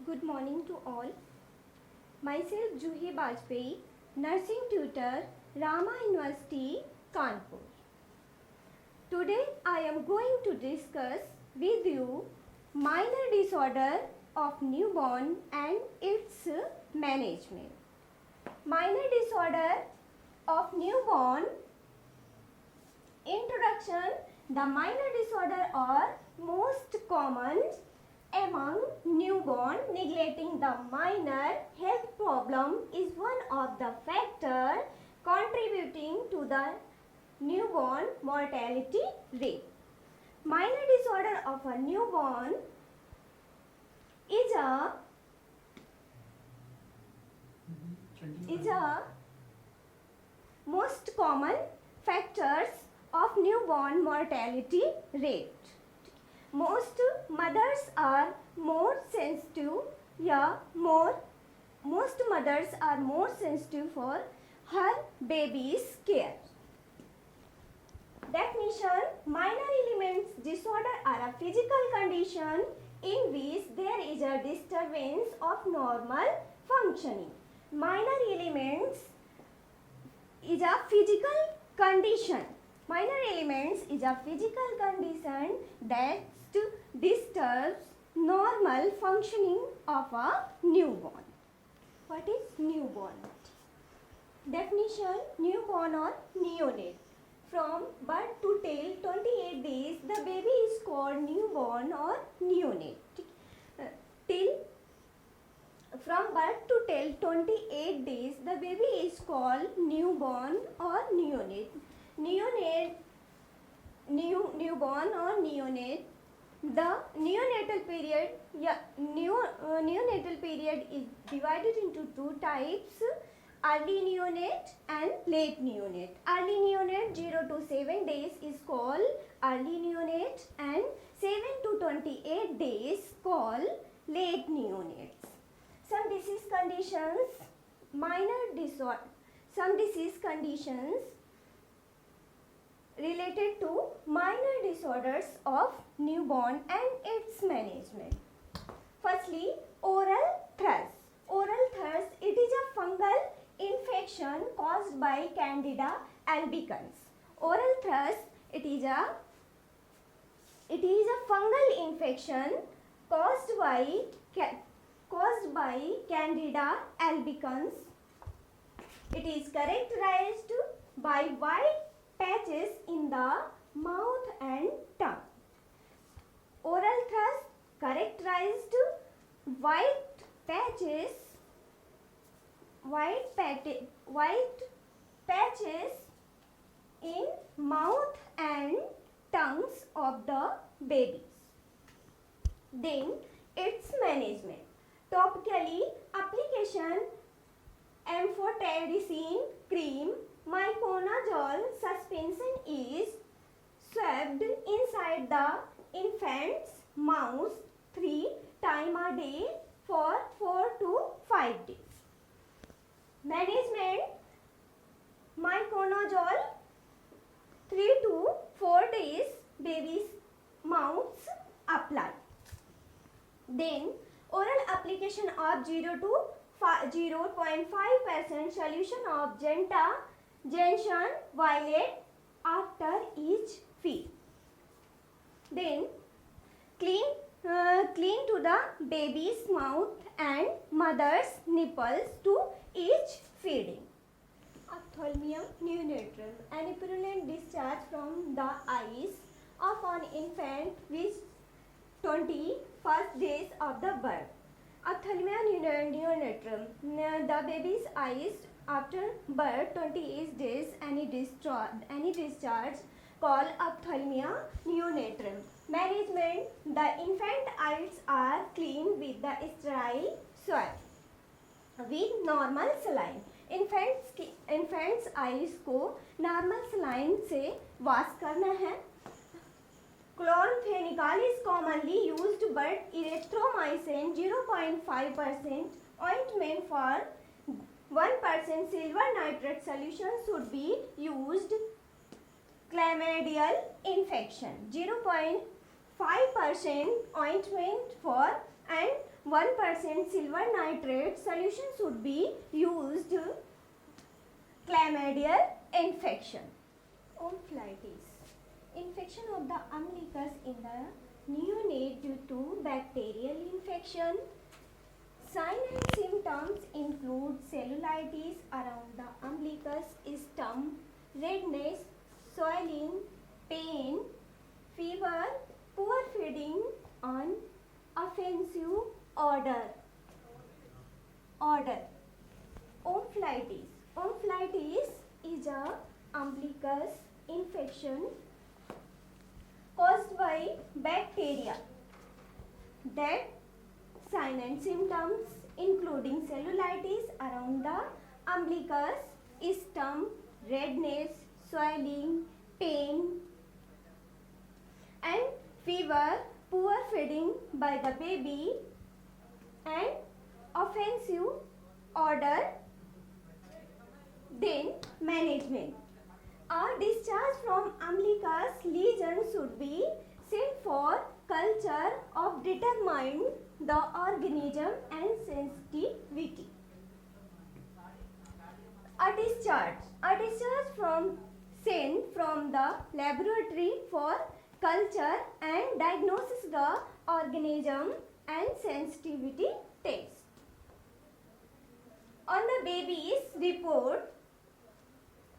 Good morning to all. Myself Juhi Bajpayee, nursing tutor, Rama University, Kanpur. Today I am going to discuss with you minor disorder of newborn and its management. Minor disorder of newborn. Introduction. The minor disorder are most common among newborn. Neglecting the minor health problem is one of the factors contributing to the newborn mortality rate. Minor disorder of a newborn is a most common factors of newborn mortality rate. Most mothers are more sensitive. Most mothers are more sensitive for her baby's care. Definition. Minor elements disorder are a physical condition in which there is a disturbance of normal functioning. Minor elements is a physical condition. Minor elements is a physical condition that disturbs normal functioning of a newborn. What is newborn? Definition. Newborn or neonate. From birth to till 28 days, the baby is called newborn or neonate. From birth to till 28 days, the baby is called newborn or neonate. Newborn or neonate. The neonatal period, neonatal period is divided into two types: early neonate and late neonate. Early neonate 0 to 7 days is called early neonate, and 7 to 28 days called late neonates. Some disease conditions, some disease conditions related to minor disorders of newborn and its management. Firstly, oral thrush. Oral thrush, it is a fungal infection caused by Candida albicans. Oral thrush, it is a fungal infection caused by Candida albicans. It is characterized by white patches in the mouth and tongue. Oral thrush characterized white patches in mouth and tongues of the babies. Then its management. Topically application: amphotericin cream, miconazole suspension is swabbed inside the infant's mouth 3 times a day for 4 to 5 days. Management: miconazole 3 to 4 days baby's mouths apply. Then oral application of 0 to 0.5% solution of gentian violet after each feed. Then clean to the baby's mouth and mother's nipples to each feeding. Ophthalmia neonatal. An purulent discharge from the eyes of an infant with 21st days of the birth. Ophthalmia neonatal. The baby's eyes after birth 28 days, any discharge called ophthalmia neonatal. Management: the infant eyes are cleaned with the sterile swab with normal saline. Infants eyes को normal saline से wash करना है. क्लोरफेनिकॉल is commonly used, but erythromycin 0.5% ointment for 1% silver nitrate solution should be used. Chlamydial infection 0.5% ointment for and 1% silver nitrate solution should be used. Chlamydial infection. Omphalitis. Infection of the umbilicus in the neonate due to bacterial infection. Signs and symptoms include cellulitis around the umbilicus, stump, redness, swelling, pain, fever, poor feeding, and offensive odor. Omphalitis. Omphalitis is a umbilicus infection caused by bacteria. That sign and symptoms including cellulitis around the umbilicus, stump, redness, swelling, pain, and fever, poor feeding by the baby, and offensive odor. Then management. A discharge from umbilicus lesion should be sent for culture of determine the organism and sensitivity. A discharge from sent from the laboratory for culture and diagnosis the organism and sensitivity test. On the baby's report,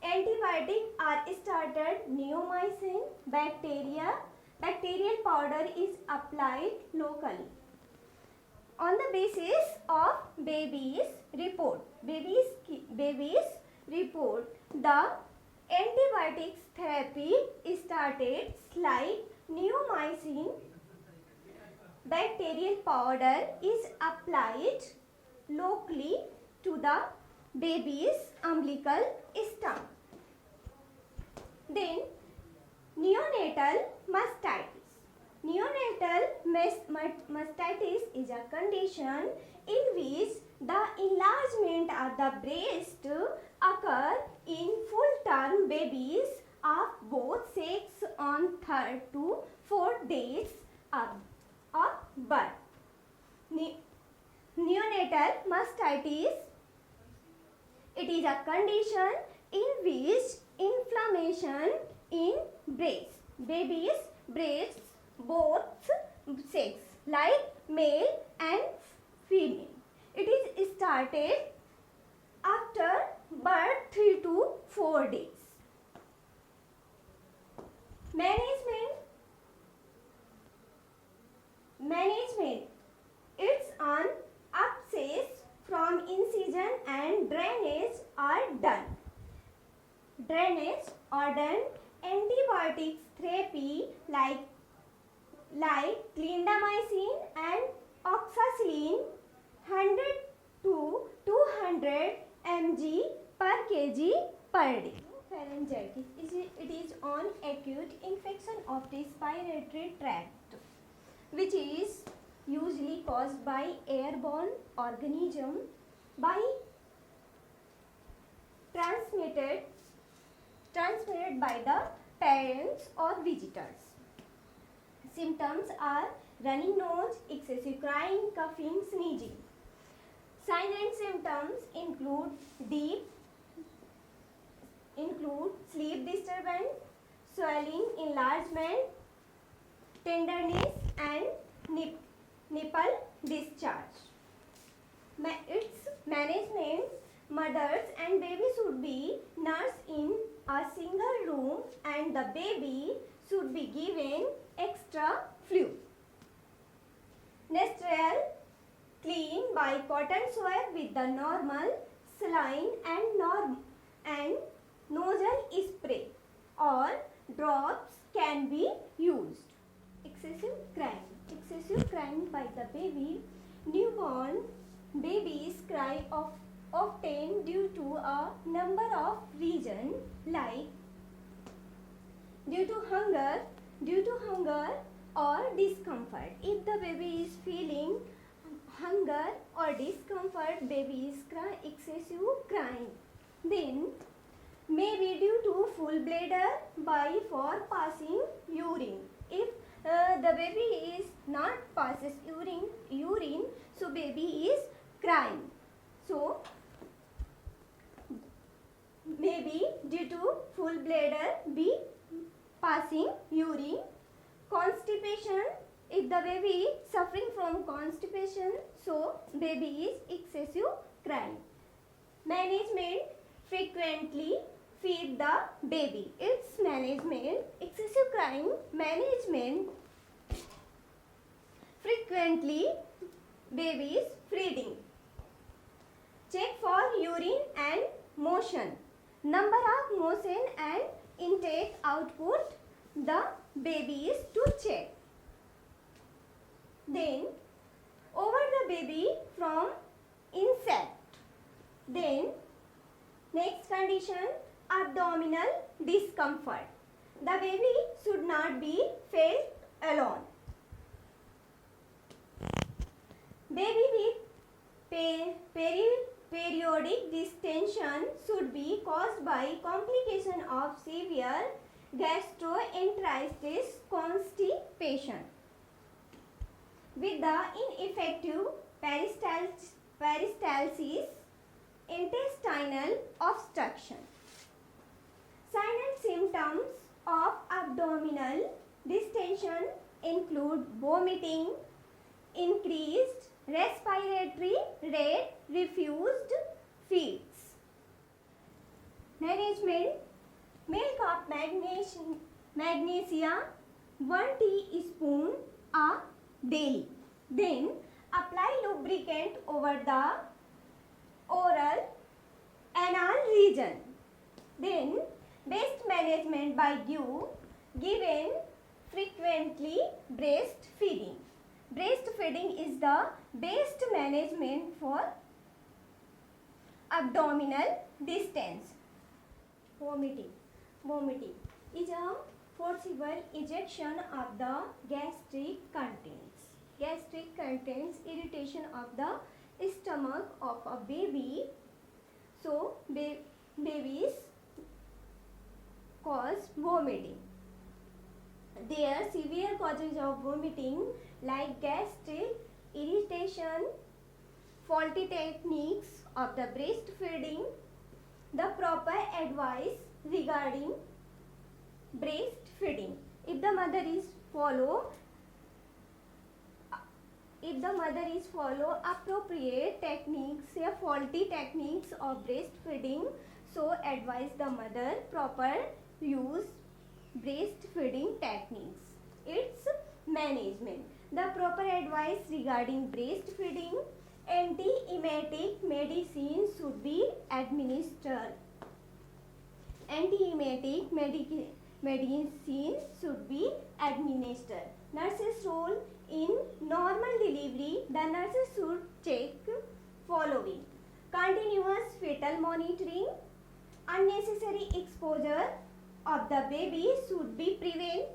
antibiotics are started. Neomycin bacterial powder is applied locally. On the basis of baby's report, the antibiotics therapy started like neomycin bacterial powder is applied locally to the baby's umbilical stump. Then neonatal mastitis. Neonatal mastitis is a condition in which the enlargement of the breast occur in full-term babies of both sex on 3rd to 4th days of birth. Neonatal mastitis, it is a condition in which inflammation in breast, baby's breasts, both sex, like male and female. It is started after birth 3 to 4 days. Management. It's an abscess from incision and drainage are done. Antibiotics therapy like clindamycin and oxacillin 100 to 200 mg per kg per day. Pharyngitis. It is an acute infection of respiratory tract which is usually caused by airborne organism transmitted by the parents or visitors. Symptoms are running nose, excessive crying, coughing, sneezing. Signs and symptoms include sleep disturbance, swelling, enlargement, tenderness, and nipple discharge. Its management. Mothers and baby should be nursed in a single room and the baby should be given extra fluid. Nostril clean by cotton swab with the normal saline and nozzle spray or drops can be used. Excessive crying by the baby. Newborn babies cry often due to a number of reasons like due to hunger or discomfort. If the baby is feeling hunger or discomfort, baby is excessive crying. Then may be due to full bladder by for passing urine. If the baby is not passes urine, so baby is crying. So maybe due to full bladder be passing urine. Constipation, if the baby suffering from constipation, so baby is excessive crying. Management, frequently feed the baby. Its management, excessive crying, management, frequently babies feeding. Check for urine and motion. Number of motion and intake output the baby is to check. Then over the baby from insect. Then next condition, abdominal discomfort. The baby should not be fed alone. Baby with periodic distension should be caused by complication of severe gastroenteritis constipation with the ineffective peristalsis, intestinal obstruction. Signs and symptoms of abdominal distension include vomiting, increased respiratory rate, refused feeds. Management, milk of magnesia 1 teaspoon daily. Then apply lubricant over the oral anal region. Then best management by given frequently breastfeeding. Breastfeeding is the best management for abdominal distension. Vomiting is a forcible ejection of the gastric contents. Gastric contents irritation of the stomach of a baby. So babies cause vomiting. There are severe causes of vomiting like gastric irritation, faulty techniques of the breastfeeding. The proper advice regarding breastfeeding. If the mother is follow appropriate techniques or faulty techniques of breastfeeding, so advise the mother proper use breastfeeding techniques. Its management. The proper advice regarding breastfeeding, anti-emetic medicine should be administered. Anti-emetic medicine should be administered. Nurse's role in normal delivery. The nurses should check following: continuous fetal monitoring, unnecessary exposure of the baby should be prevented,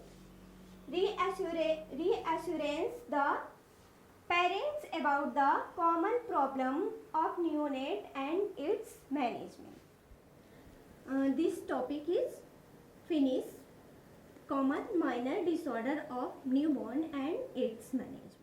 reassurance the parents about the common problem of neonate and its management. This topic is finished. Common minor disorder of newborn and its management.